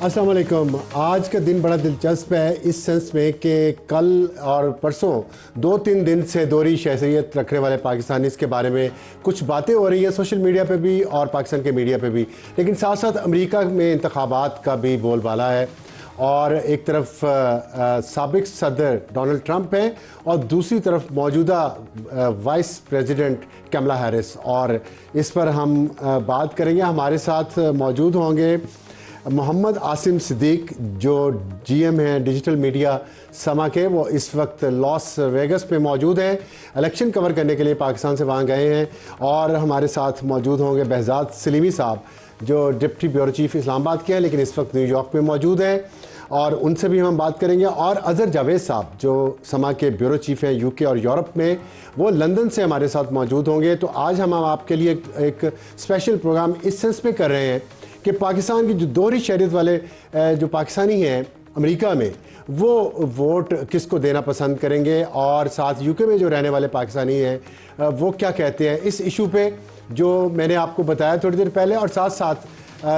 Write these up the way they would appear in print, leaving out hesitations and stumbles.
अस्सलाम वालेकुम। आज का दिन बड़ा दिलचस्प है इस सेंस में कि कल और परसों 2-3 दिन से दोहरी शहरियत रखने वाले पाकिस्तानीज़ के बारे में कुछ बातें हो रही हैं सोशल मीडिया पे भी और पाकिस्तान के मीडिया पे भी, लेकिन साथ साथ अमेरिका में इंतखाबात का भी बोलबाला है और एक तरफ साबिक सदर डोनाल्ड ट्रंप हैं और दूसरी तरफ मौजूदा वाइस प्रेसिडेंट कमला हैरिस, और इस पर हम बात करेंगे। हमारे साथ मौजूद होंगे मोहम्मद आसिम सिद्दीक जो जीएम हैं डिजिटल मीडिया समा के। वो इस वक्त लॉस वेगस में मौजूद हैं, इलेक्शन कवर करने के लिए पाकिस्तान से वहाँ गए हैं। और हमारे साथ मौजूद होंगे बहजाद सलीमी साहब जो डिप्टी ब्यूरो चीफ इस्लामाबाद के हैं लेकिन इस वक्त न्यूयॉर्क में मौजूद हैं, और उनसे भी हम बात करेंगे। और अजहर जावेद साहब जो समा के ब्यूरो चीफ हैं यूके और यूरोप में, वो लंदन से हमारे साथ मौजूद होंगे। तो आज हम आपके लिए एक स्पेशल प्रोग्राम इस सेंस में कर रहे हैं कि पाकिस्तान की जो दोहरी शहरियत वाले जो पाकिस्तानी हैं अमेरिका में, वो वोट किसको देना पसंद करेंगे, और साथ यूके में जो रहने वाले पाकिस्तानी हैं वो क्या कहते हैं इस इशू पे जो मैंने आपको बताया थोड़ी देर पहले, और साथ साथ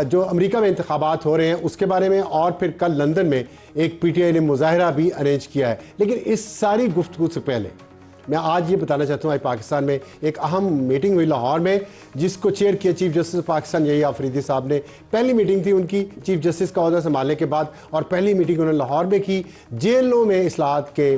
जो अमेरिका में इंतखाबात हो रहे हैं उसके बारे में। और फिर कल लंदन में एक पीटीआई ने मुजाहिरा भी अरेंज किया है। लेकिन इस सारी गुफ्तगू से पहले मैं आज ये बताना चाहता हूँ, आज पाकिस्तान में एक अहम मीटिंग हुई लाहौर में जिसको चेयर किया चीफ जस्टिस पाकिस्तान यही आफरीदी साहब ने। पहली मीटिंग थी उनकी चीफ जस्टिस का ओहदा संभालने के बाद, और पहली मीटिंग उन्होंने लाहौर में की जेलों में इस्लाहत के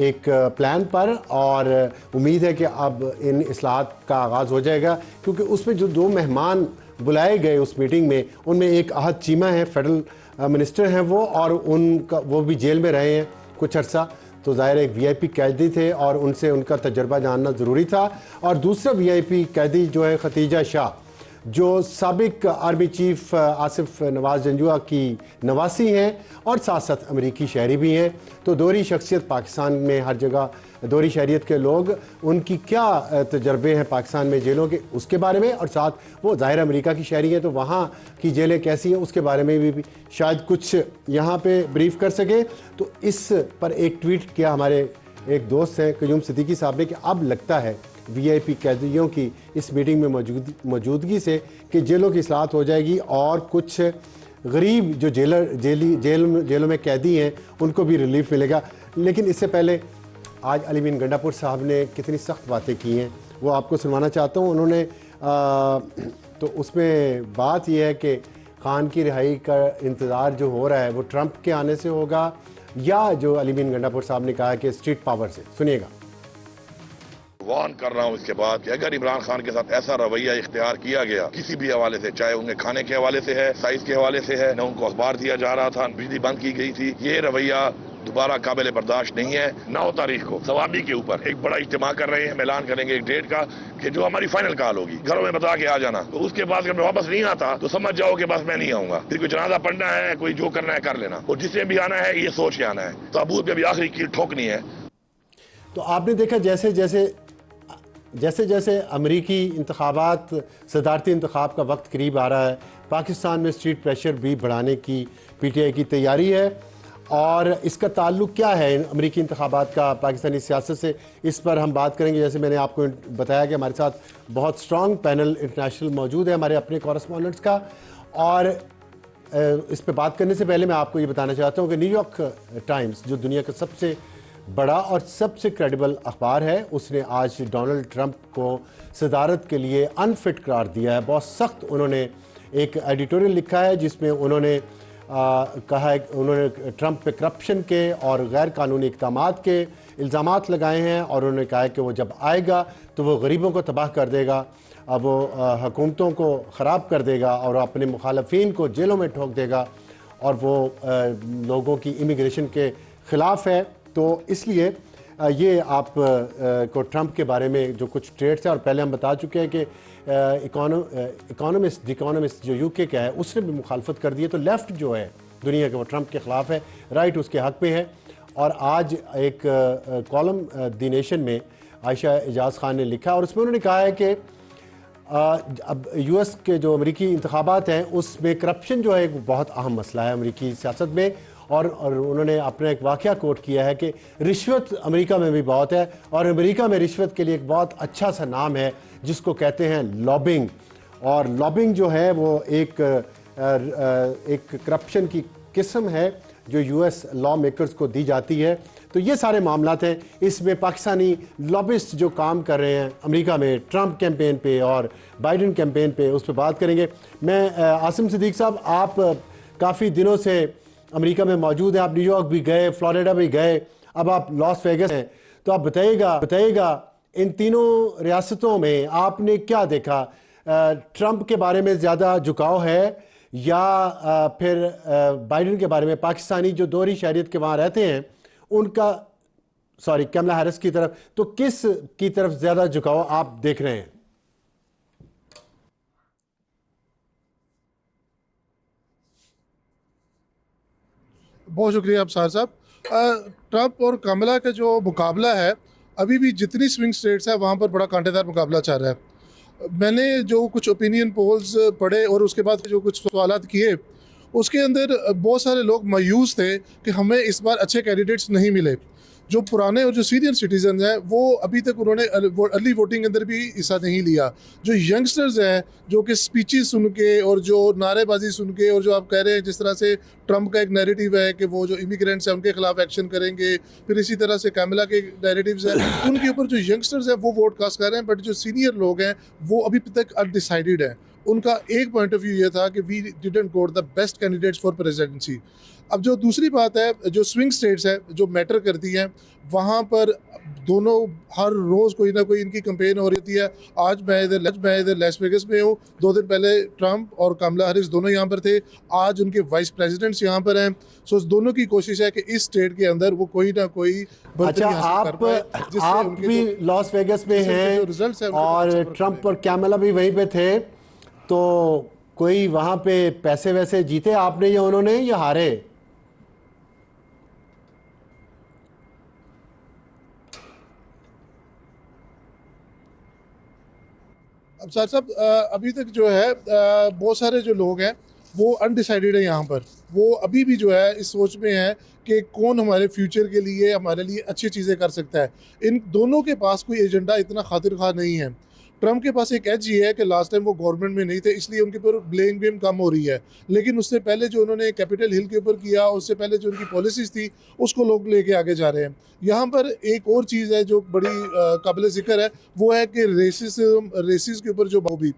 एक प्लान पर। और उम्मीद है कि अब इन इस्लाहत का आगाज़ हो जाएगा, क्योंकि उसमें जो 2 मेहमान बुलाए गए उस मीटिंग में, उनमें एक अहद चीमा है, फेडरल मिनिस्टर हैं वो, और उनका वो भी जेल में रहे हैं कुछ अर्सा, तो ज़ाहिर एक वीआईपी कैदी थे और उनसे उनका तजर्बा जानना ज़रूरी था। और दूसरा वीआईपी कैदी जो है खतीजा शाह जो साबिक आर्मी चीफ आसिफ नवाज जंजुआ की नवासी हैं और साथ साथ अमरीकी शहरी भी हैं। तो दोहरी शख्सियत पाकिस्तान में हर जगह दोहरी शहरियत के लोग, उनकी क्या तजर्बे हैं पाकिस्तान में जेलों के उसके बारे में, और साथ वो ज़ाहिर अमेरिका की शहरी हैं तो वहाँ की जेलें कैसी हैं उसके बारे में भी शायद कुछ यहाँ पे ब्रीफ कर सके। तो इस पर एक ट्वीट किया हमारे एक दोस्त हैं क्यूम सिद्दीकी साहब ने कि अब लगता है वीआईपी कैदियों की इस मीटिंग में मौजूदगी से कि जेलों की इस्लाहत हो जाएगी और कुछ गरीब जो जेलों में कैदी हैं उनको भी रिलीफ मिलेगा। लेकिन इससे पहले आज अली बिन गंडापुर साहब ने कितनी सख्त बातें की हैं वो आपको सुनवाना चाहता हूँ। उन्होंने तो उसमें बात यह है कि खान की रिहाई का इंतज़ार जो हो रहा है वो ट्रंप के आने से होगा या जो अली बिन गंडापुर साहब ने कहा कि स्ट्रीट पावर से। सुनिएगा। वार्न कर रहा हूँ इसके बाद कि अगर इमरान खान के साथ ऐसा रवैया इख्तियार किया गया किसी भी हवाले से, चाहे उन्हें खाने के हवाले से है, साइज के हवाले से है, न उनको अखबार दिया जा रहा था, बिजली बंद की गई थी, ये रवैया दोबारा काबिल बर्दाश्त नहीं है। 9 तारीख को सवाबी के ऊपर एक बड़ा इज्तिमा कर रहे हैं, ऐलान करेंगे एक डेट का कि जो हमारी फाइनल कॉल होगी, घरों में बता के आ जाना। तो उसके बाद अगर मैं वापस नहीं आता तो समझ जाओ कि बस मैं नहीं आऊंगा, फिर कोई जनाजा पढ़ना है, कोई जो करना है कर लेना, और जिसने भी आना है ये सोच के आना है। ताबूत में भी आखिरी कील ठोकनी है। तो आपने देखा जैसे जैसे अमरीकी इंतखाबात सदारती इंतखाब का वक्त करीब आ रहा है, पाकिस्तान में स्ट्रीट प्रेशर भी बढ़ाने की पीटीआई की तैयारी है। और इसका ताल्लुक क्या है अमरीकी इंतखाबात का पाकिस्तानी सियासत से, इस पर हम बात करेंगे। जैसे मैंने आपको बताया कि हमारे साथ बहुत स्ट्रॉन्ग पैनल इंटरनेशनल मौजूद है हमारे अपने कॉरेस्पॉन्डेंट्स का। और इस पर बात करने से पहले मैं आपको ये बताना चाहता हूँ कि न्यूयॉर्क टाइम्स जो दुनिया का सबसे बड़ा और सबसे क्रेडिबल अखबार है, उसने आज डोनाल्ड ट्रंप को सदारत के लिए अनफिट करार दिया है। बहुत सख्त उन्होंने एक एडिटोरियल लिखा है जिसमें उन्होंने कहा है उन्होंने ट्रंप पे करप्शन के और गैर कानूनी इक़दामात के इल्ज़ामात लगाए हैं, और उन्होंने कहा है कि वो जब आएगा तो वो गरीबों को तबाह कर देगा, वो हुकूमतों को ख़राब कर देगा और अपने मुखालफिन को जेलों में ठोक देगा, और वो लोगों की इमिग्रेशन के ख़िलाफ़ है। तो इसलिए ये आप को ट्रंप के बारे में जो कुछ ट्रेड्स हैं, और पहले हम बता चुके हैं कि इकोनॉमिस्ट जो यूके का है उसने भी मुखालफत कर दी है। तो लेफ़्ट जो है दुनिया के वो ट्रंप के ख़िलाफ़ है, राइट उसके हक़ पे है। और आज एक कॉलम दी नेशन में आयशा एजाज खान ने लिखा, और उसमें उन्होंने कहा है कि अब यूएस के जो अमरीकी इंतखाबात हैं उसमें करप्शन जो है एक बहुत अहम मसला है अमरीकी सियासत में। और उन्होंने अपना एक वाक़या कोट किया है कि रिश्वत अमेरिका में भी बहुत है, और अमेरिका में रिश्वत के लिए एक बहुत अच्छा सा नाम है जिसको कहते हैं लॉबिंग। और लॉबिंग जो है वो एक एक करप्शन की किस्म है जो यूएस लॉ मेकर्स को दी जाती है। तो ये सारे मामलात हैं। इसमें पाकिस्तानी लॉबिस्ट जो काम कर रहे हैं अमेरिका में ट्रंप कैंपेन पे और बाइडेन कैंपेन पे, उस पर बात करेंगे। मैं आसिम सिद्दीक साहब, आप काफ़ी दिनों से अमेरिका में मौजूद हैं, आप न्यूयॉर्क भी गए, फ्लोरिडा भी गए, अब आप लॉस वेगस हैं, तो आप बताइएगा इन तीनों रियासतों में आपने क्या देखा? ट्रंप के बारे में ज़्यादा झुकाव है या फिर बाइडेन के बारे में? पाकिस्तानी जो दोहरी शहरियत के वहाँ रहते हैं उनका, सॉरी, कमला हैरिस की तरफ, तो किस की तरफ ज़्यादा झुकाव आप देख रहे हैं? बहुत शुक्रिया अफसार साहब। ट्रंप और कमला का जो मुकाबला है, अभी भी जितनी स्विंग स्टेट्स है वहाँ पर बड़ा कांटेदार मुकाबला चल रहा है। मैंने जो कुछ ओपिनियन पोल्स पढ़े और उसके बाद जो कुछ सवालात किए, उसके अंदर बहुत सारे लोग मायूस थे कि हमें इस बार अच्छे कैंडिडेट्स नहीं मिले। जो पुराने और जो सीनियर सिटीजन हैं वो अभी तक उन्होंने अर्ली वोटिंग के अंदर भी हिस्सा नहीं लिया। जो यंगस्टर्स हैं जो कि स्पीचेस सुन के और जो नारेबाजी सुन के, और जो आप कह रहे हैं जिस तरह से ट्रंप का एक नैरेटिव है कि वो जो इमिग्रेंट्स हैं उनके खिलाफ एक्शन करेंगे, फिर इसी तरह से कैमला के नैरेटिव्स हैं, उनके ऊपर जो यंगस्टर्स हैं वो वोट कास्ट कर रहे हैं। बट जो सीनियर लोग हैं वो अभी तक अनडिसाइडेड हैं। उनका एक पॉइंट ऑफ व्यू ये था कि we didn't got the best candidates for presidency. अब जो दूसरी बात है, जो स्विंग स्टेट्स है जो मैटर करती हैं, वहाँ पर दोनों हर रोज़ कोई ना कोई इनकी कंपेन हो रही है। आज मैं इधर लास वेगस में हूँ। 2 दिन पहले ट्रंप और कमला हैरिस दोनों यहाँ पर थे। आज उनके वाइस प्रेसिडेंट्स यहाँ पर हैं। सो दोनों की कोशिश है कि इस स्टेट के अंदर वो कोई ना कोई अच्छा, आप भी लॉस वेगस में हैं और ट्रंप और कैमला भी वहीं पे थे, तो कोई वहाँ पे पैसे वैसे जीते आपने या उन्होंने, या हारे? अब साथ साहब अभी तक जो है बहुत सारे जो लोग हैं वो अनडिसाइडेड है यहाँ पर। वो अभी भी जो है इस सोच में है कि कौन हमारे फ्यूचर के लिए, हमारे लिए अच्छी चीज़ें कर सकता है। इन दोनों के पास कोई एजेंडा इतना खातिर खा नहीं है। ट्रंप के पास एक एज ये है कि लास्ट टाइम वो गवर्नमेंट में नहीं थे, इसलिए उनके ऊपर ब्लेम गेम कम हो रही है। लेकिन उससे पहले जो उन्होंने कैपिटल हिल के ऊपर किया, उससे पहले जो उनकी पॉलिसीज़ थी, उसको लोग लेके आगे जा रहे हैं। यहाँ पर एक और चीज़ है जो बड़ी काबिल ज़िक्र है, वो है कि रेसिस के ऊपर जो भी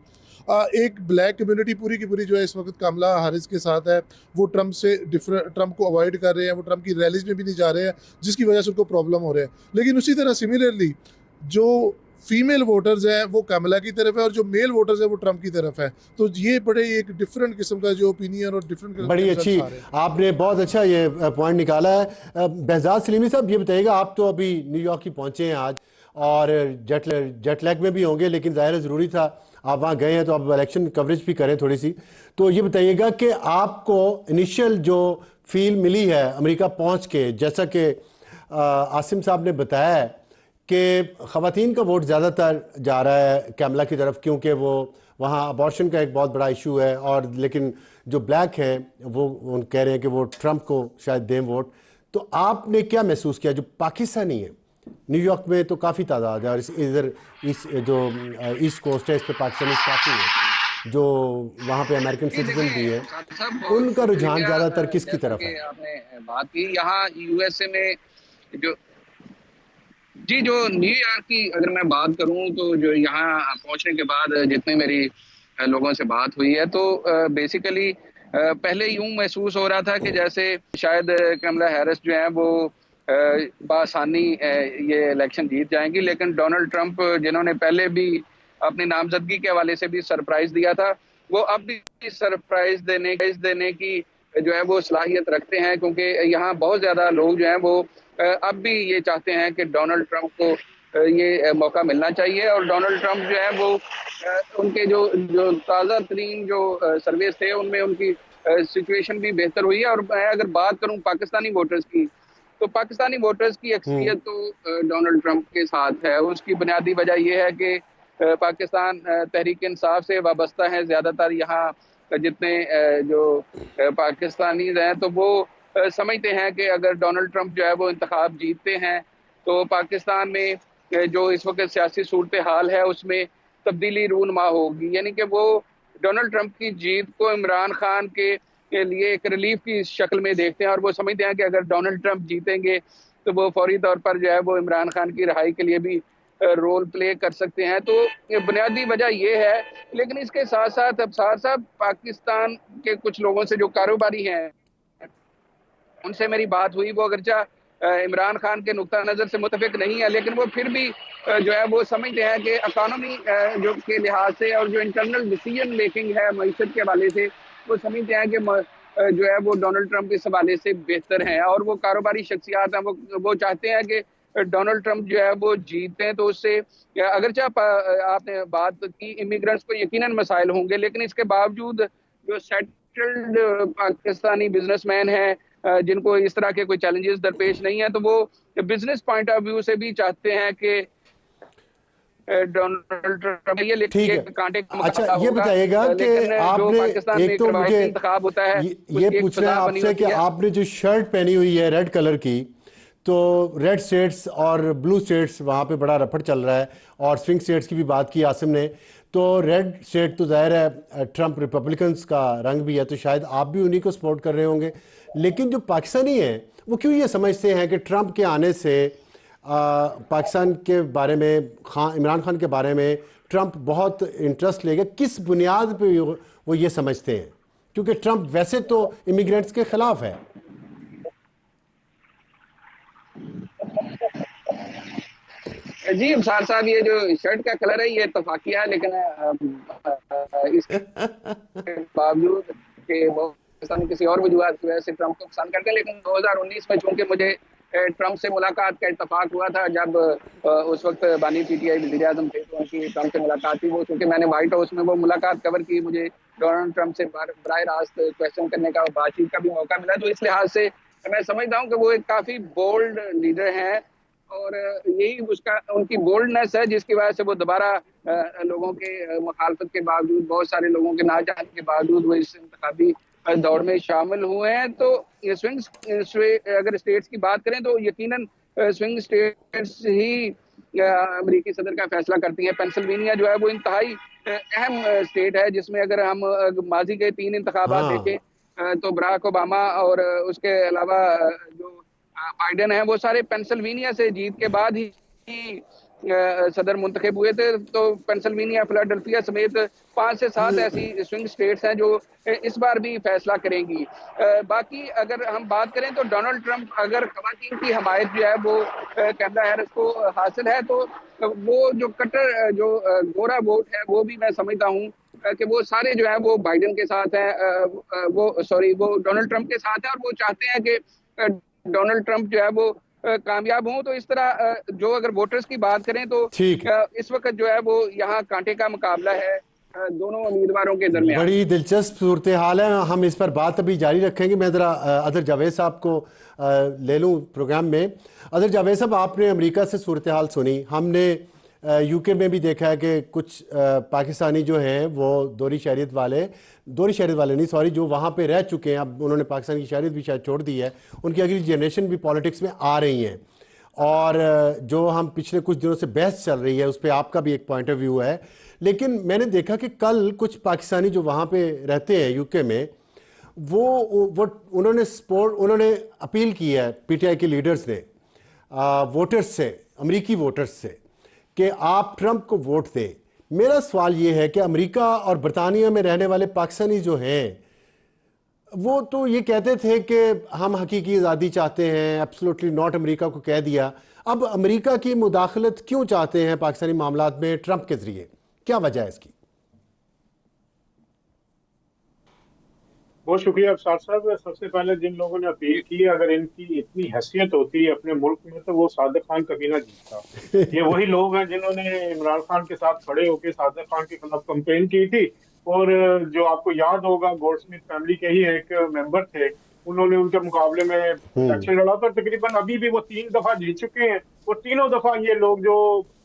एक ब्लैक कम्युनिटी पूरी की पूरी जो है इस वक्त कमला हैरिस के साथ है। वो ट्रंप से ट्रंप को अवॉइड कर रहे हैं, वो ट्रंप की रैलीज में भी नहीं जा रहे हैं, जिसकी वजह से उनको प्रॉब्लम हो रहा है। लेकिन उसी तरह सिमिलरली जो फीमेल वोटर्स हैं वो कमला की तरफ है और जो मेल वोटर्स हैं वो ट्रंप की तरफ है। तो ये बड़े एक डिफरेंट किस्म का जो ओपिनियन और डिफरेंट, बड़ी अच्छी, आपने बहुत अच्छा ये पॉइंट निकाला है। बेहजाद सलीमी साहब, ये बताइएगा, आप तो अभी न्यूयॉर्क ही पहुंचे हैं आज और जेट लैग में भी होंगे, लेकिन ज़ाहिर है ज़रूरी था आप वहाँ गए हैं तो आप इलेक्शन कवरेज भी करें थोड़ी सी। तो ये बताइएगा कि आपको इनिशियल जो फील मिली है अमेरिका पहुँच के, जैसा कि आसिम साहब ने बताया है कि ख़वातीन का वोट ज़्यादातर जा रहा है कैमला की तरफ, क्योंकि वो वहाँ अबॉर्शन का एक बहुत बड़ा इशू है, और लेकिन जो ब्लैक हैं वो कह रहे हैं कि वो ट्रंप को शायद दें वोट। तो आपने क्या महसूस किया? जो पाकिस्तानी है न्यूयॉर्क में तो काफ़ी तादाद है, और इधर इस जो ईस्ट कोस्ट है इस पर पाकिस्तानी काफ़ी है, जो वहाँ पे अमेरिकन सिटीजन भी है, उनका रुझान ज़्यादातर किसकी तरफ है? आपने बात की यहाँ यूएसए में जो जो न्यूयॉर्क की अगर मैं बात करूं, तो जो यहाँ पहुंचने के बाद जितने मेरी लोगों से बात हुई है, तो बेसिकली पहले यूं महसूस हो रहा था कि जैसे शायद कमला हैरिस जो है वो बआसानी ये इलेक्शन जीत जाएंगी। लेकिन डोनाल्ड ट्रंप, जिन्होंने पहले भी अपनी नामजदगी के हवाले से भी सरप्राइज दिया था, वो अब भी सरप्राइज देने की जो है वो सलाहियत रखते हैं, क्योंकि यहाँ बहुत ज़्यादा लोग जो हैं वो अब भी ये चाहते हैं कि डोनाल्ड ट्रंप को ये मौका मिलना चाहिए। और डोनाल्ड ट्रंप जो है वो उनके जो ताज़ा तरीन जो सर्वेस थे उनमें उनकी सिचुएशन भी बेहतर हुई है। और मैं अगर बात करूं पाकिस्तानी वोटर्स की, तो पाकिस्तानी वोटर्स की अक्सरियत तो डोनाल्ड ट्रंप के साथ है। उसकी बुनियादी वजह यह है कि पाकिस्तान तहरीक इंसाफ से वाबस्ता है ज़्यादातर यहाँ जितने जो पाकिस्तानी हैं, तो वो समझते हैं कि अगर डोनाल्ड ट्रंप जो है वो इंतखाब जीतते हैं तो पाकिस्तान में जो इस वक्त सियासी सूरत हाल है उसमें तब्दीली रूनमा होगी। यानी कि वो डोनाल्ड ट्रंप की जीत को इमरान खान के लिए एक रिलीफ की शक्ल में देखते हैं, और वो समझते हैं कि अगर डोनाल्ड ट्रंप जीतेंगे तो वो फौरी तौर पर जो है वो इमरान खान की रिहाई के लिए भी रोल प्ले कर सकते हैं। तो ये बुनियादी वजह ये है। लेकिन इसके साथ साथ अफसार साहब, पाकिस्तान के कुछ लोगों से जो कारोबारी हैं उनसे मेरी बात हुई, वो अगरचा इमरान खान के नुक्ता नज़र से मुतफिक नहीं है, लेकिन वो फिर भी जो है वो समझते हैं कि इकानमी जो के लिहाज से और जो इंटरनल डिसीजन मेकिंग है मईशत के हवाले से, वो समझते हैं कि जो है वो डोनाल्ड ट्रंप इस हवाले से बेहतर हैं। और वो कारोबारी शख्सियात हैं, वो चाहते हैं कि डोनाल्ड ट्रंप जो है वो जीतें, तो उससे अगरचा आपने बात की इमिग्रेंट्स को यकीनन मसाइल होंगे, लेकिन इसके बावजूद जो सेटल्ड पाकिस्तानी बिजनेसमैन हैं जिनको इस तरह के कोई चैलेंजेस दरपेश नहीं है, तो वो बिजनेस पॉइंट ऑफ व्यू से भी चाहते हैं कि डोनाल्ड ट्रंप ये ठीक है। कांटे का अच्छा, मुकाबला ये होगा। बताइएगा कि लेकिन जो आपने, पाकिस्तान में एक तो रवायती मुझे इंतखाब होता है ये उसकी एक पूछना है सजा बनी आपसे कि होती है। आपने जो शर्ट पहनी हुई है रेड कलर की, तो रेड स्टेट्स और ब्लू स्टेट्स वहाँ पे बड़ा रफड़ चल रहा है, और स्विंग स्टेट्स की भी बात की आसिम ने। तो रेड स्टेट तो जाहिर है ट्रंप रिपब्लिकन्स का रंग भी है, तो शायद आप भी उन्हीं को सपोर्ट कर रहे होंगे। लेकिन जो पाकिस्तानी हैं वो क्यों ये समझते हैं कि ट्रंप के आने से पाकिस्तान के बारे में, इमरान खान के बारे में ट्रंप बहुत इंटरेस्ट लेगा? किस बुनियाद पे वो ये समझते हैं? क्योंकि ट्रंप वैसे तो इमिग्रेंट्स के खिलाफ है। जी अफसार साहब, ये जो शर्ट का कलर है ये इत्तफाकिया है, लेकिन इसके बावजूद कि वो पाकिस्तान किसी और वजूहत की वजह से ट्रंप को पसंद करते हैं, लेकिन 2019 में चूंकि मुझे ट्रंप से मुलाकात का इत्तेफाक हुआ था, जब उस वक्त बानी पीटीआई वज़ीर आज़म थे, तो उनकी ट्रंप से मुलाकात थी। वो चूंकि मैंने व्हाइट हाउस में वो मुलाकात कवर की, मुझे डोनाल्ड ट्रंप से बराह रास्त क्वेश्चन करने का, बातचीत का भी मौका मिला। तो इस लिहाज से मैं समझता हूँ कि वो एक काफ़ी बोल्ड लीडर हैं, और यही उसका उनकी बोल्डनेस है जिसकी वजह से वो दोबारा लोगों के मुखालफत के बावजूद, बहुत सारे लोगों के ना चाहने के बावजूद वो इस इंतखाबी दौड़ में शामिल हुए हैं। तो ये अगर स्टेट्स की बात करें तो यकीनन स्विंग स्टेट्स ही अमेरिकी सदर का फैसला करती हैं। पेंसिल्वेनिया जो है वो इंतहाई अहम स्टेट है, जिसमें अगर हम माजी के 3 इंतखाबात हाँ, देखें तो बराक ओबामा और उसके अलावा जो बाइडेन है, वो सारे पेंसिल्वेनिया से जीत के बाद ही सदर मुंतखब हुए थे। तो पेंसिल्वेनिया, फिलाडेल्फिया समेत 5 से 7 ऐसी स्विंग स्टेट्स हैं जो इस बार भी फैसला करेंगी। बाकी अगर हम बात करें तो डोनाल्ड ट्रंप अगर खवातीन की हमायत जो है वो कैमला हैरिस को हासिल है, तो वो जो कट्टर जो गोरा वोट है वो भी मैं समझता हूँ कि वो सारे जो है वो बाइडेन के साथ हैं, वो डोनाल्ड ट्रंप के साथ हैं, और वो चाहते हैं कि डोनाल्ड ट्रंप जो है वो कामयाब हों। तो इस तरह जो अगर वोटर्स की बात करें तो ठीक है। इस वक्त जो है वो यहाँ कांटे का मुकाबला है दोनों उम्मीदवारों के दरमियान। बड़ी दिलचस्प सूरत हाल है। हम इस पर बात अभी जारी रखेंगे। मैं ज़रा अदर जावेद साहब को ले लूँ प्रोग्राम में। अदर जावेद साहब, आपने अमेरिका से सूरत हाल सुनी, हमने यूके में भी देखा है कि कुछ पाकिस्तानी जो हैं वो दोहरी शहरियत वाले नहीं, सॉरी, जो वहाँ पे रह चुके हैं, अब उन्होंने पाकिस्तान की शहरियत भी शायद छोड़ दी है, उनकी अगली जनरेशन भी पॉलिटिक्स में आ रही हैं। और जो हम पिछले कुछ दिनों से बहस चल रही है उस पर आपका भी एक पॉइंट ऑफ व्यू है। लेकिन मैंने देखा कि कल कुछ पाकिस्तानी जो वहाँ पे रहते हैं यूके में, वो उन्होंने अपील की है पीटीआई के लीडर्स ने वोटर्स से, अमेरिकी वोटर्स से, कि आप ट्रंप को वोट दें। मेरा सवाल ये है कि अमेरिका और बरतानिया में रहने वाले पाकिस्तानी जो हैं वो तो ये कहते थे कि हम हकीकी आज़ादी चाहते हैं, एब्सोल्युटली नॉट, अमेरिका को कह दिया। अब अमेरिका की मुदाखलत क्यों चाहते हैं पाकिस्तानी मामलात में ट्रंप के ज़रिए? क्या वजह है इसकी? बहुत शुक्रिया अफसार साहब। सबसे पहले जिन लोगों ने अपील की, अगर इनकी इतनी हैसियत होती है अपने मुल्क में तो वो सादिक खान कभी ना जीतता। ये वही लोग हैं जिन्होंने इमरान खान के साथ खड़े होकर सादिक खान के खिलाफ कंपेन की थी, और जो आपको याद होगा गोल्डस्मिथ फैमिली के ही एक मेंबर थे, उन्होंने उनके मुकाबले में इलेक्शन लड़ा था। तकरीबन अभी भी वो 3 दफा जीत चुके हैं, और तीनों दफा ये लोग जो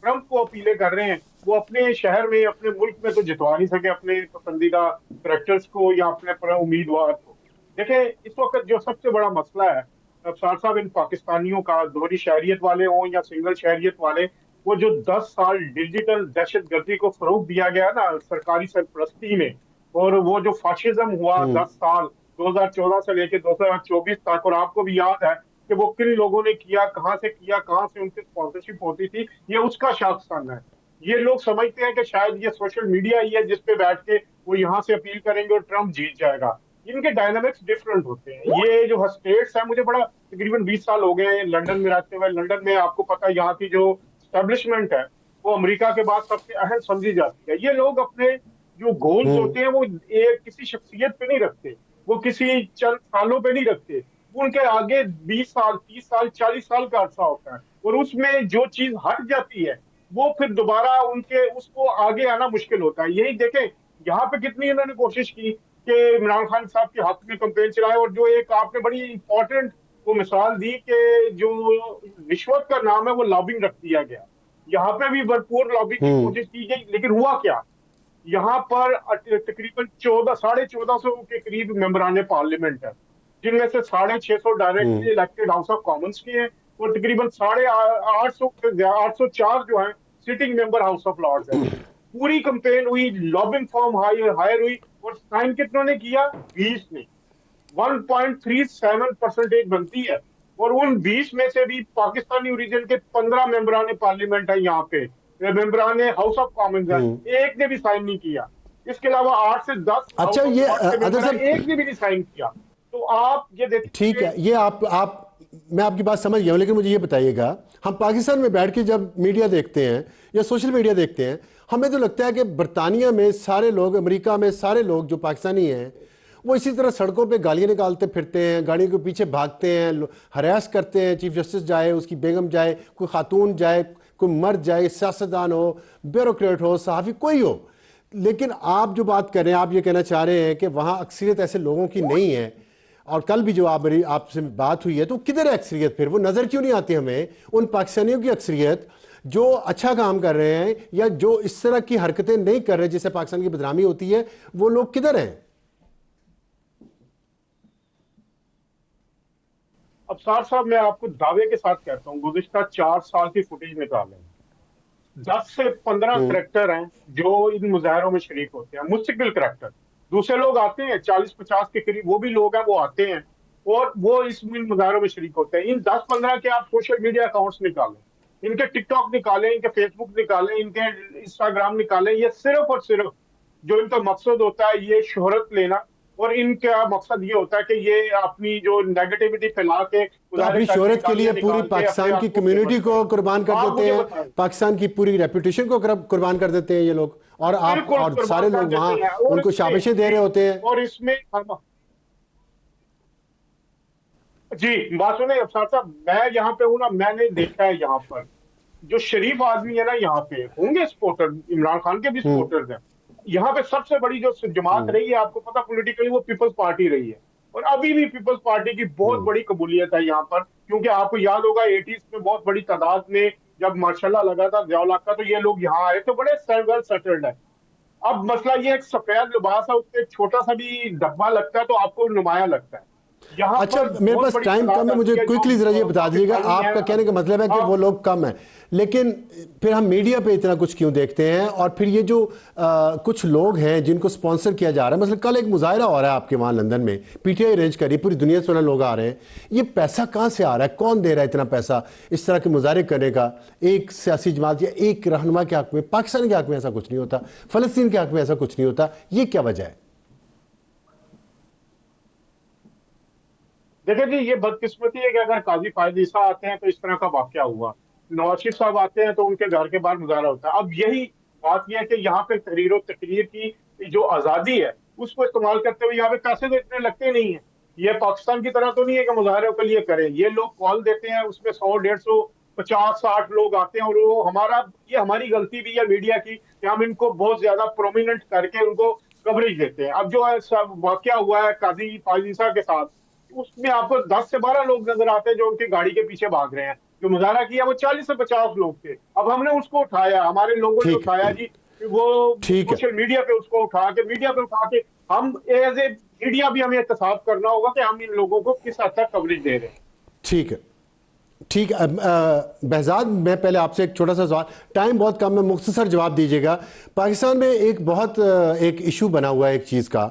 ट्रंप को अपीलें कर रहे हैं वो अपने शहर में, अपने मुल्क में तो जितवा नहीं सके अपने पसंदीदा करेक्टर्स को या अपने उम्मीदवार को। देखें, इस वक्त जो सबसे बड़ा मसला है अफसार साहब, इन पाकिस्तानियों का, दोहरी शहरियत वाले हों या सिंगल शहरियत वाले, वो जो 10 साल डिजिटल दहशत गर्दी को फरोग दिया गया ना सरकारी सरपरस्ती में, और वो जो फाशिज्म हुआ 10 साल 2014 से लेकर 2024 तक, और आपको भी याद है कि वो किन लोगों ने किया, कहाँ से उनकी स्पॉन्सरशिप होती थी, ये उसका शाखसान है। ये लोग समझते हैं कि शायद ये सोशल मीडिया ही है जिसपे बैठ के वो यहाँ से अपील करेंगे और ट्रम्प जीत जाएगा। इनके डायनामिक्स डिफरेंट होते हैं। ये जो स्टेट्स है, मुझे बड़ा तकरीबन 20 साल हो गए हैं लंदन में रहते हुए। लंदन में आपको पता है यहाँ की जो स्टैब्लिशमेंट है वो अमेरिका के बाद सबसे अहम समझी जाती है। ये लोग अपने जो गोल्स होते हैं वो एक किसी शख्सियत पे नहीं रखते, वो किसी चंद सालों पे नहीं रखते, वो उनके आगे 20 साल 30 साल 40 साल का अर्सा होता है, और उसमें जो चीज हट जाती है वो फिर दोबारा उनके उसको आगे आना मुश्किल होता है। यही देखें यहाँ पे कितनी इन्होंने कोशिश की कि इमरान खान साहब के हक में कैंपेन चलाए, और जो एक आपने बड़ी इंपॉर्टेंट वो मिसाल दी कि जो रिश्वत का नाम है वो लॉबिंग रख दिया गया। यहाँ पे भी भरपूर लॉबिंग की कोशिश की गई, लेकिन हुआ क्या, यहाँ पर तकरीबन 1450 के करीब मेंबरान पार्लियामेंट है, जिनमें से 650 directly elected House of Commons के हैं, और तकरीबन 804 जो है sitting member House of Lords है। पूरी कंपेन हुई, लॉबिंग फॉर्म हायर हुई, और साइन कितनों ने किया? 20 ने। 1.37% बनती है, और उन 20 में से भी पाकिस्तानी ओरिजिन के 15 मेंबरान पार्लियामेंट है यहाँ पे, मेंबरान हाउस ऑफ कॉमन्स है, एक ने भी साइन नहीं किया। इसके अलावा 8 से 10 अच्छा, ये एक ने भी नहीं साइन किया। तो आप ये देखिए, ठीक है, ये आप मैं आपकी बात समझ गया हूं, लेकिन मुझे ये बताइएगा, हम पाकिस्तान में बैठ के जब मीडिया देखते हैं या सोशल मीडिया देखते हैं, हमें तो लगता है कि बरतानिया में सारे लोग, अमेरिका में सारे लोग जो पाकिस्तानी हैं वो इसी तरह सड़कों पे गालियां निकालते फिरते हैं, गाड़ियों के पीछे भागते हैं, हरास करते हैं। चीफ जस्टिस जाए, उसकी बेगम जाए, कोई खातून जाए, कोई मर्द जाए, सियासतदान हो, ब्यूरोक्रेट हो, सहाफ़ी, कोई हो। लेकिन आप जो बात कर रहे हैं, आप ये कहना चाह रहे हैं कि वहाँ अक्सरियत ऐसे लोगों की नहीं है, और कल भी जो आपसे बात हुई है, तो किधर है अक्सरियत? फिर वो नज़र क्यों नहीं आती हमें उन पाकिस्तानियों की अक्सरियत जो अच्छा काम कर रहे हैं या जो इस तरह की हरकतें नहीं कर रहे जिससे पाकिस्तान की बदनामी होती है? वो लोग किधर हैं? अफसार साहब, मैं आपको दावे के साथ कहता हूँ, गुज़िश्ता 4 साल की फुटेज निकालें, 10 से 15 करैक्टर हैं जो इन मुजाहरों में शरीक होते हैं, मुस्तकिल करैक्टर। दूसरे लोग आते हैं 40-50 के करीब, वो भी लोग हैं, वो आते हैं और वो इस मुजाहरों में शरीक होते हैं। इन 10-15 के आप सोशल मीडिया अकाउंट्स निकालें, इनके टिकटॉक निकालें, इनके फेसबुक निकालें, इनके इंस्टाग्राम निकालें, ये सिर्फ और सिर्फ जो इनका मकसद होता है ये शोहरत लेना, और इनका मकसद ये होता है कि ये अपनी जो नेगेटिविटी फैला के तो अपनी शोहरत के लिए पूरी पाकिस्तान की कम्युनिटी को कुर्बान कर देते हैं, पाकिस्तान की पूरी रेपुटेशन को कुर्बान कर देते हैं ये लोग, और आप और सारे लोग वहां उनको शाबाशी दे रहे होते हैं। और इसमें जी बात सुने अफसार साहब, मैं यहाँ पे हूँ ना, मैंने देखा है यहाँ पर जो शरीफ आदमी है ना, यहाँ पे होंगे सपोर्टर, इमरान खान के भी सपोर्टर्स हैं। यहाँ पे सबसे बड़ी जो जमात रही है, आपको पता पॉलिटिकली, वो पीपल्स पार्टी रही है, और अभी भी पीपल्स पार्टी की बहुत बड़ी कबूलियत है यहाँ पर, क्योंकि आपको याद होगा 80s में बहुत बड़ी तादाद में जब मार्शल्लाह लगा था ज़िया-उल-हक का, तो ये लोग यहाँ आए तो बड़े वेल सेटल्ड है। अब मसला ये एक सफेद लिबास है, उससे छोटा सा भी धब्बा लगता है तो आपको नुमाया लगता है। अच्छा, मेरे पास टाइम कम है, मुझे क्विकली जरा ये बता दीजिएगा, आपका कहने का मतलब है कि वो लोग कम है, लेकिन फिर हम मीडिया पे इतना कुछ क्यों देखते हैं? और फिर ये जो कुछ लोग हैं जिनको स्पॉन्सर किया जा रहा है, मतलब कल एक मुजाहरा हो रहा है आपके वहाँ लंदन में, पीटीआई अरेंज करी, पूरी दुनिया से लोग आ रहे हैं, ये पैसा कहाँ से आ रहा है? कौन दे रहा है इतना पैसा इस तरह के मुजाहरे करने का? एक सियासी जमात या एक रहनुमा के हक में, पाकिस्तान के हक में ऐसा कुछ नहीं होता, फ़लस्तीन के हक में ऐसा कुछ नहीं होता, ये क्या वजह है? देखिए जी, ये बदकिस्मती है कि अगर काजी फायद ईसा आते हैं तो इस तरह का वाकया हुआ, नवाज शरीफ साहब आते हैं तो उनके घर के बाहर मुजाहरा होता है। अब यही बात यह है कि यहाँ पे तहरीर और तकरीर की जो आज़ादी है उसको इस्तेमाल करते हुए यहाँ पे पैसे तो इतने लगते नहीं है। ये पाकिस्तान की तरह तो नहीं है कि मुजाहरों के लिए करें, ये लोग कॉल देते हैं, उसमें 100-150 50-60 लोग आते हैं, और वो ये हमारी गलती भी है मीडिया की कि हम इनको बहुत ज्यादा प्रोमिनेंट करके उनको कवरेज देते हैं। अब जो वाकया हुआ है काजी फायद ईसा के साथ, उसमें आपको 10 से 12 लोग नजर आते हैं जो उनकी गाड़ी के पीछे भाग रहे हैं। जो मुजाहरा किया वो 40 से 50 लोग थे। अब हमने उसको उठाया, हमारे लोगों ने उठाया जी, वो सोशल मीडिया पे उसको उठा के हम एज ए मीडिया भी हमें एहतसाब करना होगा कि हम इन लोगों को किस हद तक कवरेज दे रहे हैं। ठीक है, ठीक है। बहजाद, मैं पहले आपसे एक छोटा सा सवाल, टाइम बहुत कम है, मुख्तसर जवाब दीजिएगा। पाकिस्तान में एक बहुत एक इशू बना हुआ है एक चीज़ का,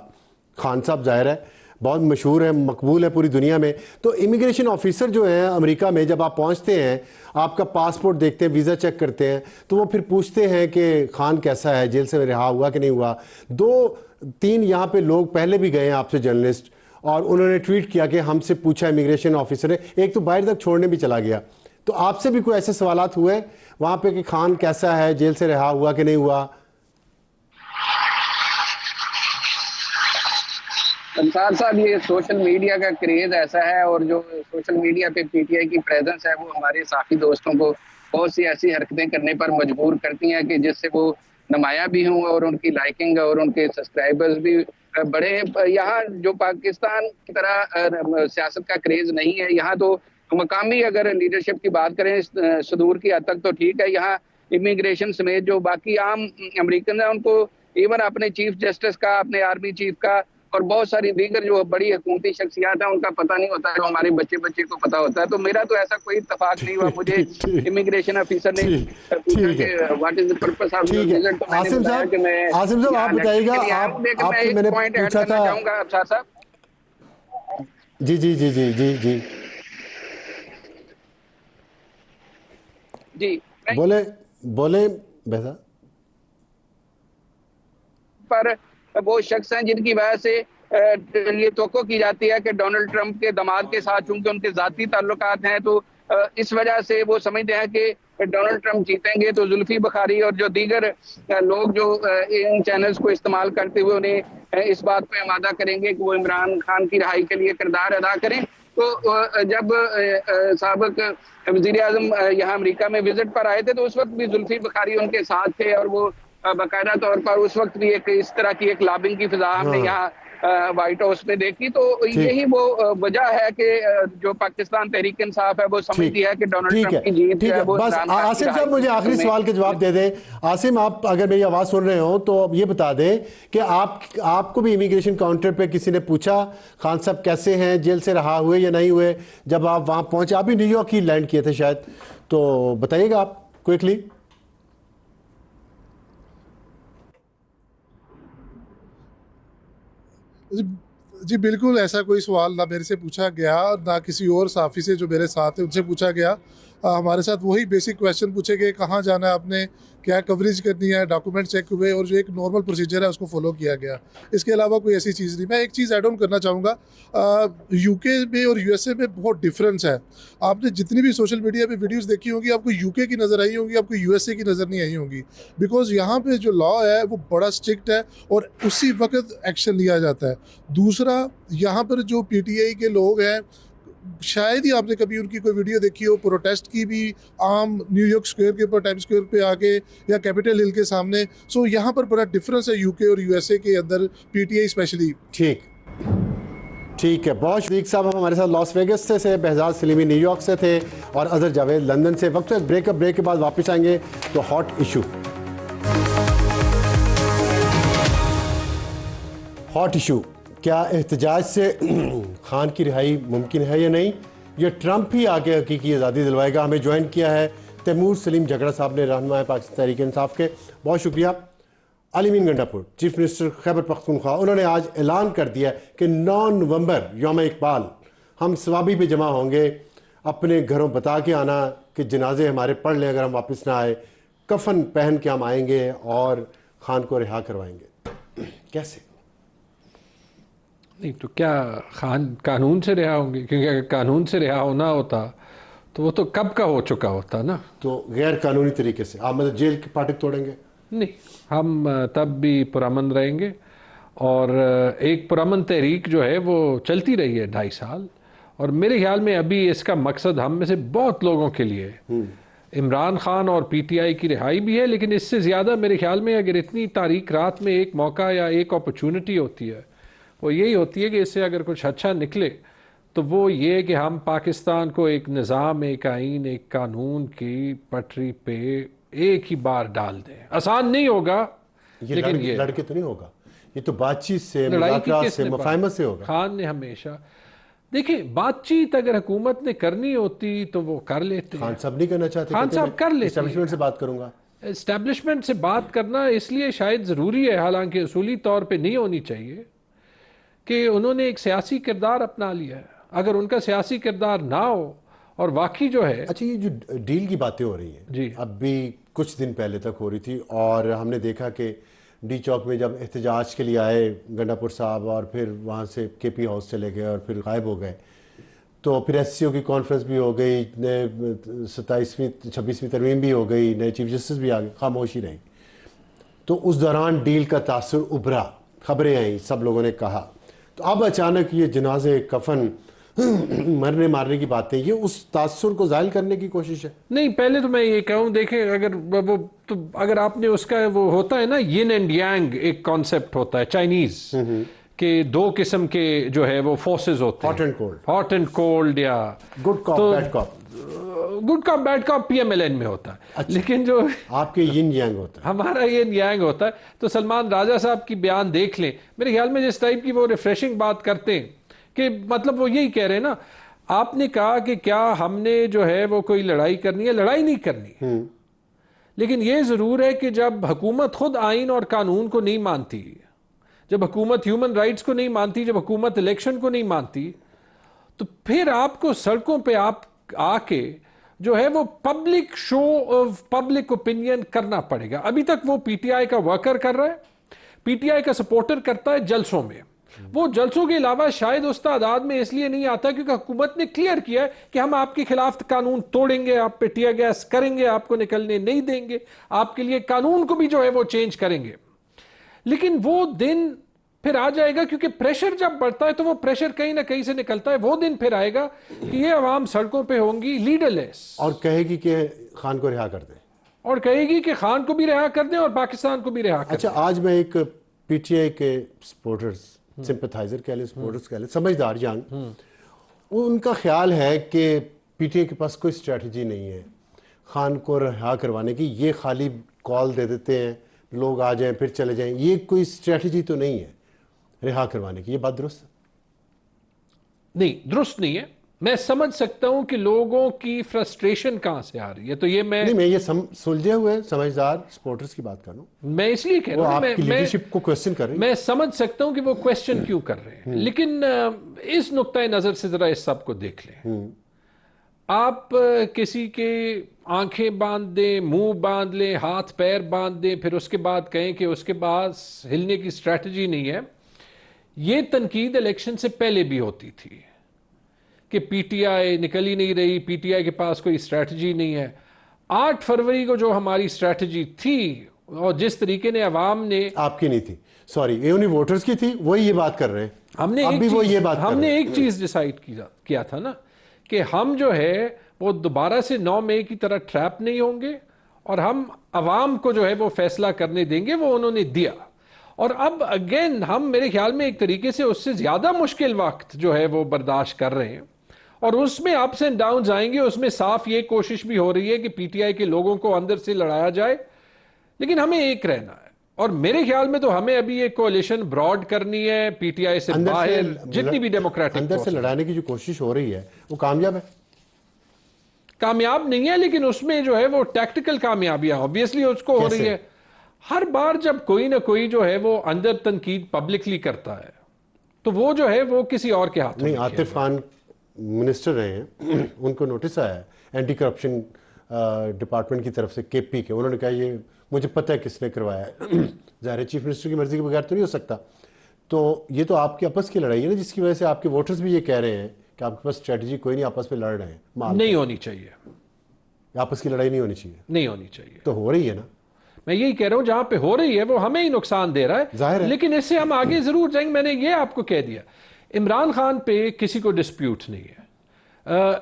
खान साहब ज़ाहिर है बहुत मशहूर है, मकबूल है पूरी दुनिया में। तो इमिग्रेशन ऑफिसर जो हैं अमेरिका में, जब आप पहुंचते हैं, आपका पासपोर्ट देखते हैं, वीज़ा चेक करते हैं, तो वो फिर पूछते हैं कि खान कैसा है, जेल से रिहा हुआ कि नहीं हुआ। 2-3 यहाँ पे लोग पहले भी गए हैं आपसे, जर्नलिस्ट, और उन्होंने ट्वीट किया कि हमसे पूछा इमिग्रेशन ऑफिसर ने, एक तो बाहर तक छोड़ने भी चला गया। तो आपसे भी कोई ऐसे सवालात हुए वहाँ पे कि खान कैसा है, जेल से रिहा हुआ कि नहीं हुआ? अंसार साहब, ये सोशल मीडिया का क्रेज ऐसा है, और जो सोशल मीडिया पे पीटीआई की प्रेजेंस है वो हमारे साथी दोस्तों को बहुत सी ऐसी हरकतें करने पर मजबूर करती हैं कि जिससे वो नुमाया भी हों और उनकी लाइकिंग और उनके सब्सक्राइबर्स भी बढ़े। यहाँ जो पाकिस्तान की तरह सियासत का क्रेज नहीं है, यहाँ तो मकामी अगर लीडरशिप की बात करें सुदूर की हद तक तो ठीक है, यहाँ इमिग्रेशन समेत जो बाकी आम अमेरिकन है उनको इवन अपने चीफ जस्टिस का, अपने आर्मी चीफ का और बहुत सारी दीगर जो बड़ी हुकूमती शख्सियात हैं उनका पता नहीं होता है, जो हमारे बच्चे बच्चे को पता होता है। तो मेरा तो ऐसा कोई इत्तेफाक नहीं हुआ। मुझे इमिग्रेशन ऑफिसर ने पूछा कि what is the purpose of your visit, तो मैंने बताया कि मैं आसिम साहब आप बताइएगा, आपसे मैंने पॉइंट ऐड पूछा करना था। चाहूंगा अफसार साहब। जी जी जी जी जी जी जी बोले बोले बेहतर। पर वो शख्स हैं जिनकी वजह से ये तवक्को की जाती है कि डोनाल्ड ट्रंप के दामाद के साथ चूंकि उनके जाती ताल्लुकात हैं, तो इस वजह से वो समझते हैं कि डोनाल्ड ट्रंप जीतेंगे तो जुल्फी बुखारी और जो दीगर लोग जो इन चैनल्स को इस्तेमाल करते हुए उन्हें इस बात पे आमादा करेंगे कि वो इमरान खान की रिहाई के लिए किरदार अदा करें। तो जब साबिक वज़ीर आज़म यहाँ अमेरिका में विजिट पर आए थे तो उस वक्त भी जुल्फी बुखारी उनके साथ थे, और वो बाकायदा तौर पर उस वक्त भी एक इस तरह की एक लॉबिंग की फिजा हमने यहाँ व्हाइट हाउस में देखी। तो यही वो वजह है कि जो पाकिस्तान तहरीक इंसाफ है वो समझती है कि डोनाल्ड ट्रंप की जीत ठीक जो है। है वो बस इमरान खान आसिम की साहब मुझे आखिरी में- सवाल के जवाब दे दें। आसिम, आप अगर मेरी आवाज़ सुन रहे हो तो अब ये बता दें कि आपको भी इमिग्रेशन काउंटर पे किसी ने पूछा खान साहब कैसे हैं, जेल से रहा हुए या नहीं हुए, जब आप वहाँ पहुँचे? आप भी न्यूयॉर्क ही लैंड किए थे शायद, तो बताइएगा आप क्विकली। जी बिल्कुल, ऐसा कोई सवाल ना मेरे से पूछा गया ना किसी और साफ़ी से जो मेरे साथ है उनसे पूछा गया। हमारे साथ वही बेसिक क्वेश्चन पूछे गए, कहाँ जाना है आपने, क्या कवरेज करनी है, डॉक्यूमेंट चेक हुए और जो एक नॉर्मल प्रोसीजर है उसको फॉलो किया गया। इसके अलावा कोई ऐसी चीज़ नहीं। मैं एक चीज़ ऐड ऑन करना चाहूँगा, यूके में और यूएसए में बहुत डिफरेंस है। आपने जितनी भी सोशल मीडिया पे वीडियोस देखी होंगी आपको यूके की नज़र आई होंगी, आपको यूएसए की नज़र नहीं आई होंगी, बिकॉज यहाँ पे जो लॉ है वो बड़ा स्ट्रिक्ट है और उसी वक्त एक्शन लिया जाता है। दूसरा, यहाँ पर जो पीटीआई के लोग हैं, शायद ही आपने कभी उनकी कोई वीडियो देखी हो प्रोटेस्ट की भी, आम न्यूयॉर्क स्क्वायर के ऊपर, टाइम स्क्वायर पे आके या कैपिटल हिल के सामने। सो यहाँ पर बड़ा डिफरेंस है यूके और यूएसए के अंदर, पीटीआई स्पेशली। ठीक है। बहुत शरीक साहब हम हमारे साथ लॉस वेगस से बहजाद सलीमी न्यूयॉर्क से थे और अजहर जावेद लंदन से। वक्त ब्रेक के बाद वापस आएंगे तो हॉट इशू, क्या एहतजाज से खान की रिहाई मुमकिन है या नहीं, ये ट्रंप ही आके हकीकी आज़ादी दिलवाएगा? हमें ज्वाइन किया है तैमूर सलीम झगड़ा साहब ने, रहनुमा है पाकिस्तान तहरीक इंसाफ के, बहुत शुक्रिया। अलीमीन गंडापुर, चीफ मिनिस्टर खैबर पख्तूनख्वा, उन्होंने आज ऐलान कर दिया कि 9 नवंबर यौम इकबाल हम सवाबी पे जमा होंगे। अपने घरों बता के आना कि जनाजे हमारे पढ़ लें, अगर हम वापस ना आए कफन पहन के हम आएंगे और खान को रिहा करवाएंगे। कैसे? नहीं तो क्या खान कानून से रिहा होंगे? क्योंकि अगर कानून से रिहा होना होता तो वो तो कब का हो चुका होता ना। तो गैर कानूनी तरीके से आप मतलब जेल के फाटक तोड़ेंगे? नहीं, हम तब भी पुरअमन रहेंगे। और एक पुरअमन तहरीक जो है वो चलती रही है 2.5 साल, और मेरे ख्याल में अभी इसका मकसद हम में से बहुत लोगों के लिए इमरान खान और पीटीआई की रिहाई भी है, लेकिन इससे ज़्यादा मेरे ख्याल में अगर इतनी तारीख रात में एक मौका या एक अपॉर्चुनिटी होती है, वो यही होती है कि इससे अगर कुछ अच्छा निकले तो वो ये कि हम पाकिस्तान को एक निज़ाम, एक आइन, एक कानून की पटरी पे एक ही बार डाल दें। आसान नहीं होगा, लेकिन ये लड़के तो नहीं होगा, ये तो बातचीत से, लड़ाई की मुज़ाकरात से, किसने मुफाहमत से होगा। खान ने हमेशा देखिए, बातचीत अगर हुकूमत ने करनी होती तो वो कर लेते खान हैं। साहब नहीं करना चाहते? खान कहते साहब मैं कर लेते एस्टेब्लिशमेंट से हैं। बात करूंगा। एस्टैब्लिशमेंट से बात करना इसलिए शायद ज़रूरी है, हालांकि उसूली तौर पे नहीं होनी चाहिए, कि उन्होंने एक सियासी किरदार अपना लिया है। अगर उनका सियासी किरदार ना हो और वाकई जो है। अच्छा, ये जो डील की बातें हो रही हैं जी। अब भी कुछ दिन पहले तक हो रही थी, और हमने देखा कि डी चौक में जब एहतजाज के लिए आए गंडापुर साहब और फिर वहाँ से केपी हाउस चले गए और फिर गायब हो गए, तो फिर एससीओ की कॉन्फ्रेंस भी हो गई, नए 27वीं 26वीं तरमीम भी हो गई, नए चीफ जस्टिस भी आ गए, खामोशी रही। तो उस दौरान डील का तासुर उभरा, खबरें आई, सब लोगों ने कहा। तो अब अचानक ये जनाजे कफन मरने मारने की बातें, ये उस तासुर को जाहिल करने की कोशिश है? नहीं, पहले तो मैं ये कहूँ, देखें, अगर वो तो अगर आपने उसका वो होता है ना, यिन एंड यांग एक कॉन्सेप्ट होता है चाइनीज के, दो किस्म के जो है वो फोर्सेस होते हैं, hot and cold. Hot and cold, या good cop bad cop. Good cop bad cop PMLN में होता है। अच्छा। लेकिन जो आपके यिन यांग होता है, हमारा यिन यांग होता है। तो सलमान राजा साहब की बयान देख लें, मेरे ख्याल में जिस टाइप की वो रिफ्रेशिंग बात करते हैं, कि मतलब वो यही कह रहे हैं ना, आपने कहा कि क्या हमने जो है वो कोई लड़ाई करनी है? लड़ाई नहीं करनी, लेकिन ये जरूर है कि जब हुकूमत खुद आइन और कानून को नहीं मानती, जब हुकूमत ह्यूमन राइट्स को नहीं मानती, जब हुकूमत इलेक्शन को नहीं मानती, तो फिर आपको सड़कों पे आप आके जो है वो public show off public opinion करना पड़ेगा। अभी तक वो पीटीआई का वर्कर कर रहा है, पीटीआई का सपोर्टर करता है जलसों में। वो जलसों के अलावा शायद उस तादाद में इसलिए नहीं आता क्योंकि हुकूमत ने क्लियर किया है कि हम आपके खिलाफ कानून तोड़ेंगे, आप पे टियर गैस करेंगे, आपको निकलने नहीं देंगे, आपके लिए कानून को भी जो है वो चेंज करेंगे। लेकिन वो दिन फिर आ जाएगा, क्योंकि प्रेशर जब बढ़ता है तो वो प्रेशर कहीं ना कहीं से निकलता है। वो दिन फिर आएगा कि ये अवाम सड़कों पे होंगी लीडरलेस, और कहेगी कि खान को रिहा कर दें, और कहेगी कि खान को भी रिहा कर दें और पाकिस्तान को भी रिहा कर दें। अच्छा, आज मैं एक पीटीआई के सपोर्टर्स, सिंपैथाइजर कह लें, सपोर्टर्स कह लें, समझदार जान, उनका ख्याल है कि पीटीआई के पास कोई स्ट्रेटजी नहीं है खान को रिहा करवाने की। ये खाली कॉल दे देते हैं, लोग आ जाएं फिर चले जाएं, ये कोई स्ट्रेटजी तो नहीं है रिहा करवाने की। ये बात दुरुस्त है? नहीं, दुरुस्त नहीं है। मैं समझ सकता हूं कि लोगों की फ्रस्ट्रेशन कहां से आ रही है, तो ये नहीं, मैं ये सुलझे हुए समझदार सपोर्टर्स की बात कर रहा हूं। मैं इसलिए कह वो रहा हूं, आपकी लीडरशिप को क्वेश्चन कर रहे हैं। मैं समझ सकता हूं कि वो क्वेश्चन क्यों कर रहे हैं, लेकिन इस नुक्ता नजर से जरा इस सब को देख लें। आप किसी के आंखें बांध दें, मुंह बांध लें, हाथ पैर बांध दें, फिर उसके बाद कहें कि उसके पास हिलने की स्ट्रैटेजी नहीं है। ये तनकीद इलेक्शन से पहले भी होती थी कि पीटीआई निकल ही नहीं रही, पीटीआई के पास कोई स्ट्रैटेजी नहीं है। 8 फरवरी को जो हमारी स्ट्रैटेजी थी और जिस तरीके ने अवाम ने, आपकी नहीं थी, सॉरी, ये उन्हीं वोटर्स की थी, वही ये बात कर रहे हैं। हमने अब एक भी वो चीज, ये बात कर रहे हमने हैं। एक चीज डिसाइड किया था ना, कि हम जो है वो दोबारा से 9 मई की तरह ट्रैप नहीं होंगे और हम अवाम को जो है वो फैसला करने देंगे। वो उन्होंने दिया, और अब अगेन हम मेरे ख्याल में एक तरीके से उससे ज्यादा मुश्किल वक्त जो है वो बर्दाश्त कर रहे हैं, और उसमें अप्स एंड डाउन्स आएंगे। उसमें साफ ये कोशिश भी हो रही है कि पीटीआई के लोगों को अंदर से लड़ाया जाए, लेकिन हमें एक रहना है। और मेरे ख्याल में तो हमें अभी एक कोalition ब्रॉड करनी है, पीटीआई से बाहर जितनी भी डेमोक्रेटिक अंदर से लड़ाने की जो कोशिश हो रही है वो कामयाब है? कामयाब नहीं है, लेकिन उसमें जो है वो टैक्टिकल कामयाबियां ऑब्वियसली उसको हो रही है। हर बार जब कोई ना कोई जो है वो अंदर तनकीद पब्लिकली करता है, तो वो जो है वो किसी और के हाथ नहीं। आतिफ खान मिनिस्टर रहे हैं, उनको नोटिस आया है एंटी करप्शन डिपार्टमेंट की तरफ से, केपी के। उन्होंने कहा ये मुझे पता है किसने करवाया है। ज़ाहिर है चीफ मिनिस्टर की मर्जी के बगैर तो नहीं हो सकता। तो ये तो आपकी आपस की लड़ाई है ना, जिसकी वजह से आपके वोटर्स भी ये कह रहे हैं कि आपके पास स्ट्रेटजी कोई नहीं, आपस में लड़ रहे हैं। नहीं होनी चाहिए, आपस की लड़ाई नहीं होनी चाहिए। नहीं होनी चाहिए। तो हो रही है ना। मैं यही कह रहा हूं, जहां पे हो रही है वो हमें ही नुकसान दे रहा जाहिर है, है। लेकिन इससे हम आगे जरूर जाएंगे। मैंने ये आपको कह दिया, इमरान खान पे किसी को डिस्प्यूट नहीं है।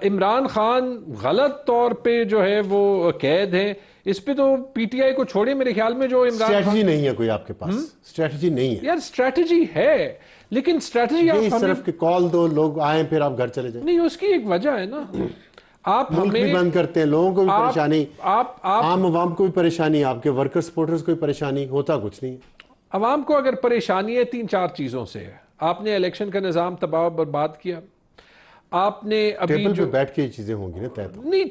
इमरान खान गलत तौर पे जो है वो कैद है, इस पे तो पीटीआई को छोड़े, मेरे ख्याल में जो इमरान स्ट्रेटजी नहीं है कोई आपके पास। स्ट्रेटजी नहीं है यार, स्ट्रेटजी है, लेकिन स्ट्रेटजी ये इस तरफ के कॉल दो, लोग आए फिर आप घर चले जाए। नहीं, उसकी एक वजह है ना। आप मुल्क भी हमें बंद करते हैं, लोगों को भी परेशानी, आप आम आवाम को भी परेशानी, आपके वर्कर सपोर्टर्स को भी परेशानी, होता कुछ नहीं। अवाम को अगर परेशानी है 3-4 चीजों से है। आपने इलेक्शन का निज़ाम तबाह बर्बाद किया, आपने अभी टेबल जो पे बैठ के ये चीजें होंगी ना तय तो। नहीं,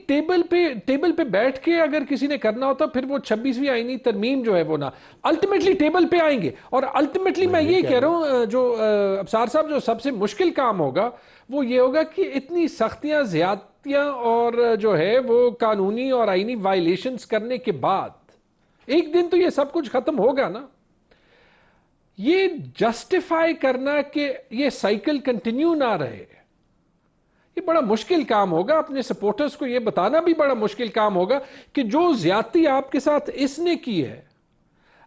टेबल पे बैठ के अगर किसी ने करना होता फिर वो 26वीं आईनी तरमीम जो है वो ना, अल्टीमेटली टेबल पे आएंगे। और अल्टीमेटली मैं ये कह रहा हूं, जो अफसार साहब, जो सबसे मुश्किल काम होगा वो ये होगा कि इतनी सख्तियां, ज्यादतियां और जो है वो कानूनी और आईनी वायलेशंस करने के बाद एक दिन तो ये सब कुछ खत्म होगा ना। ये जस्टिफाई करना कि ये साइकिल कंटिन्यू ना रहे, ये बड़ा मुश्किल काम होगा। अपने सपोर्टर्स को ये बताना भी बड़ा मुश्किल काम होगा कि जो ज्यादती आपके साथ इसने की है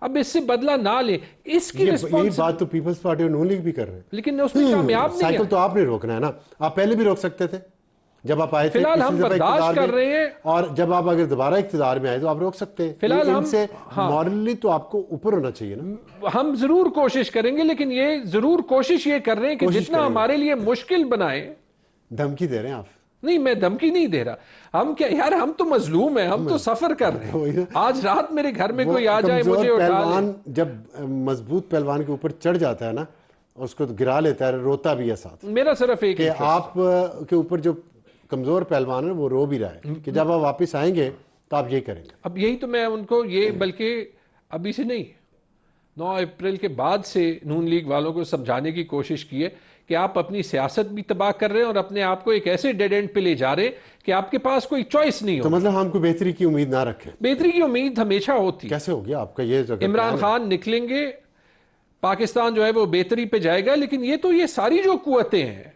अब इससे बदला ना ले। इसकी यही बात तो पीपल्स पार्टी और नून लीग भी कर रहे हैं, लेकिन उसमें कामयाब नहीं साइकिल है। तो आपने रोकना है ना। आप पहले भी रोक सकते थे जब आप आए थे, फिलहाल हम पिछली दफा बर्दाश्त इक़्तिदार कर में, रहे हैं। और जब आप अगर दोबारा इक़्तिदार में आए तो आप रोक सकते हैं। फिलहाल हम इनसे मॉरली तो आपको ऊपर होना चाहिए ना। हम जरूर कोशिश करेंगे, लेकिन ये जरूर कोशिश ये कर रहे हैं कि जितना हमारे लिए मुश्किल बनाए। धमकी दे रहे हैं आप? नहीं, मैं धमकी नहीं दे रहा। हम क्या यार, हम तो मजलूम हैं, हम तो सफर कर रहे हैं। आज रात मेरे घर में कोई आ जाए, मुझे उठा ले। पहलवान जब मजबूत पहलवान के ऊपर चढ़ जाता है ना, उसको तो गिरा लेता है, रोता भी है साथ। मेरा सिर्फ एक कि आप के ऊपर जो कमजोर पहलवान है वो रो भी रहा है कि जब आप वापस आएंगे तो आप ये करेंगे। अब यही तो मैं उनको ये, बल्कि अभी से नहीं, 9 अप्रैल के बाद से नून लीग वालों को समझाने की कोशिश की है कि आप अपनी सियासत भी तबाह कर रहे हैं और अपने आप को एक ऐसे डेड एंड पे ले जा रहे हैं कि आपके पास कोई चॉइस नहीं हो। तो मतलब हम कोई बेहतरी की उम्मीद ना रखें? बेहतरी की उम्मीद हमेशा होती है। कैसे हो गया आपका ये? इमरान खान निकलेंगे, पाकिस्तान जो है वो बेहतरी पे जाएगा। लेकिन ये तो, ये सारी जो कुव्वतें हैं,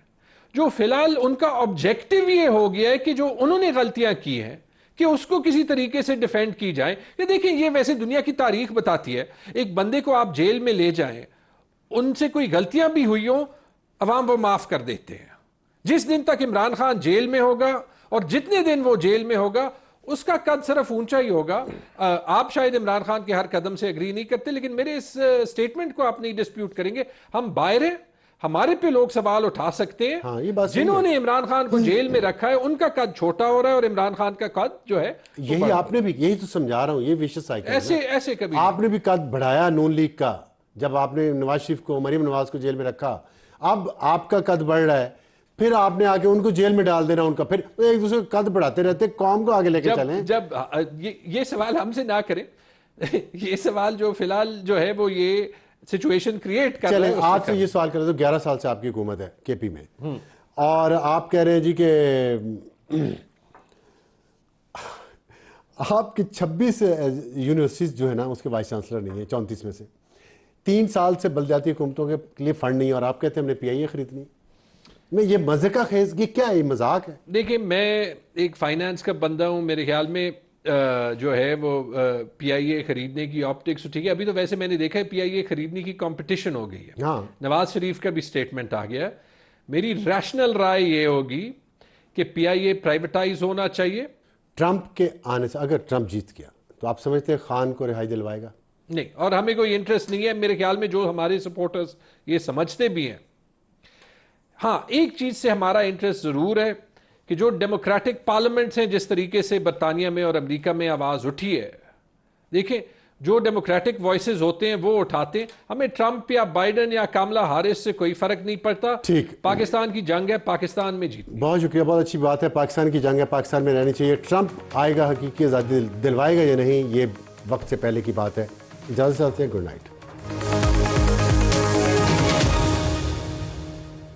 जो फिलहाल उनका ऑब्जेक्टिव ये हो गया है कि जो उन्होंने गलतियां की हैं कि उसको किसी तरीके से डिफेंड की जाए। ये देखिए, ये वैसे दुनिया की तारीख बताती है, एक बंदे को आप जेल में ले जाएं, उनसे कोई गलतियां भी हुई हो, अवाम वो माफ कर देते हैं। जिस दिन तक इमरान खान जेल में होगा और जितने दिन वो जेल में होगा, उसका कद सिर्फ ऊंचा ही होगा। आप शायद इमरान खान के हर कदम से एग्री नहीं करते, लेकिन मेरे इस स्टेटमेंट को आप नहीं डिस्प्यूट करेंगे। हम बाहर हैं, हमारे पे लोग सवाल उठा सकते हैं। हाँ, ये बात सही जिन्होंने इमरान खान को जेल में रखा है उनका कद छोटा हो रहा है और इमरान खान का कद जो है, यही आपने भी, यही तो समझा रहा हूं, ये विशेष साइकिल ऐसे कभी आपने भी कद बढ़ाया नून लीग का जब आपने नवाज शरीफ को, मरीम नवाज को जेल में रखा। अब आपका कद बढ़ रहा है, फिर आपने आके उनको जेल में डाल देना उनका, फिर एक दूसरे का कद बढ़ाते रहते, कौम को आगे लेके चलें। जब ये सवाल हमसे ना करें ये सवाल जो फिलहाल जो है वो ये सिचुएशन क्रिएट कर रहे हैं। आपसे ये सवाल कर रहे तो 11 साल से आपकी हुकूमत है केपी में, और आप कह रहे हैं जी कि आपकी 26 यूनिवर्सिटीज जो है ना उसके वाइस चांसलर नहीं है 34 में से। 3 साल से बलदियाती हुकूमतों के लिए फंड नहीं है और आप कहते हैं हमने PIA खरीदनी। मैं ये मजे का खेज, ये क्या है, ये मजाक है? देखिए, मैं एक फाइनेंस का बंदा हूं, मेरे ख्याल में जो है वो PIA खरीदने की ऑप्टिक्स ठीक है। अभी तो वैसे मैंने देखा है PIA खरीदने की कंपटीशन हो गई है। हाँ, नवाज शरीफ का भी स्टेटमेंट आ गया। मेरी रैशनल राय ये होगी कि PIA प्राइवेटाइज होना चाहिए। ट्रंप के आने से, अगर ट्रंप जीत गया तो आप समझते हैं खान को रिहाई दिलवाएगा? नहीं, और हमें कोई इंटरेस्ट नहीं है। मेरे ख्याल में जो हमारे सपोर्टर्स ये समझते भी हैं। हाँ, एक चीज से हमारा इंटरेस्ट जरूर है कि जो डेमोक्रेटिक पार्लियामेंट्स हैं, जिस तरीके से बरतानिया में और अमेरिका में आवाज उठी है, देखें जो डेमोक्रेटिक वॉइसेस होते हैं वो उठाते हैं। हमें ट्रंप या बाइडेन या कामला हारिस से कोई फर्क नहीं पड़ता। ठीक, पाकिस्तान की जंग है, पाकिस्तान में जीत। बहुत शुक्रिया, बहुत अच्छी बात है। पाकिस्तान की जंग है, पाकिस्तान में रहनी चाहिए। ट्रंप आएगा, हकीकी आज़ादी दिलवाएगा या नहीं, ये वक्त से पहले की बात है। इजाज़त चाहते हैं, गुड नाइट।